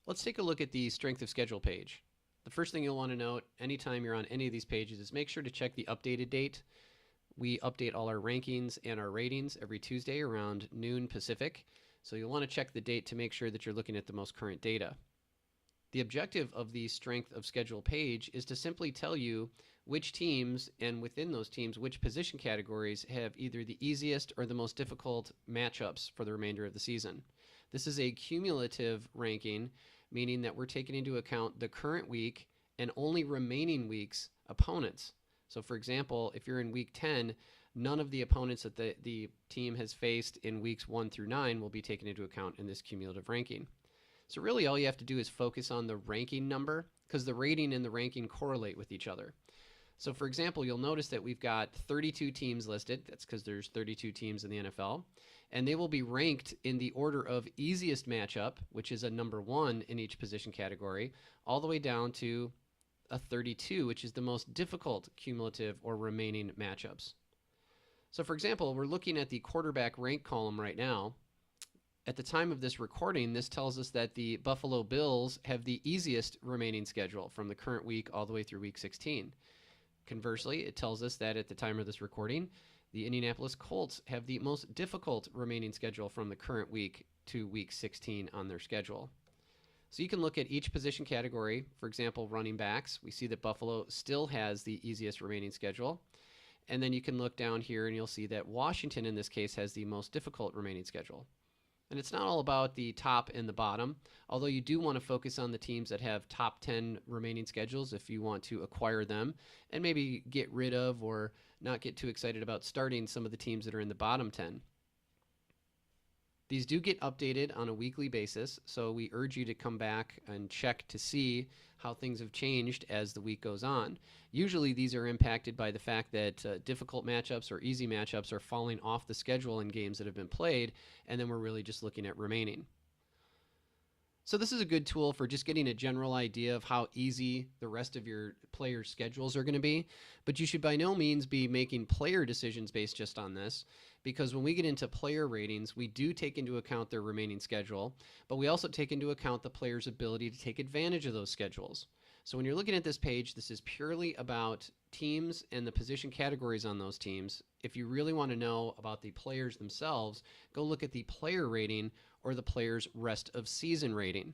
Let's take a look at the strength of schedule page. The first thing you'll want to note anytime you're on any of these pages is make sure to check the updated date. We update all our rankings and our ratings every Tuesday around noon Pacific, so you'll want to check the date to make sure that you're looking at the most current data. The objective of the strength of schedule page is to simply tell you which teams, and within those teams, which position categories have either the easiest or the most difficult matchups for the remainder of the season. This is a cumulative ranking, meaning that we're taking into account the current week and only remaining week's opponents. So, for example, if you're in week 10, none of the opponents that the team has faced in weeks 1 through 9 will be taken into account in this cumulative ranking. So really all you have to do is focus on the ranking number because the rating and the ranking correlate with each other. So for example, you'll notice that we've got 32 teams listed. That's because there's 32 teams in the NFL. And they will be ranked in the order of easiest matchup, which is a number 1 in each position category, all the way down to a 32, which is the most difficult cumulative or remaining matchups. So for example, we're looking at the quarterback rank column right now. At the time of this recording, this tells us that the Buffalo Bills have the easiest remaining schedule from the current week all the way through week 16. Conversely, it tells us that at the time of this recording, the Indianapolis Colts have the most difficult remaining schedule from the current week to week 16 on their schedule. So you can look at each position category. For example, running backs, we see that Buffalo still has the easiest remaining schedule. And then you can look down here and you'll see that Washington in this case has the most difficult remaining schedule. And it's not all about the top and the bottom, although you do want to focus on the teams that have top 10 remaining schedules if you want to acquire them and maybe get rid of or not get too excited about starting some of the teams that are in the bottom 10. These do get updated on a weekly basis, so we urge you to come back and check to see how things have changed as the week goes on. Usually these are impacted by the fact that difficult matchups or easy matchups are falling off the schedule in games that have been played, and then we're really just looking at remaining. So this is a good tool for just getting a general idea of how easy the rest of your players' schedules are going to be, but you should by no means be making player decisions based just on this, because when we get into player ratings, we do take into account their remaining schedule, but we also take into account the player's ability to take advantage of those schedules. So when you're looking at this page, this is purely about teams and the position categories on those teams. If you really want to know about the players themselves, go look at the player rating or the player's rest of season rating.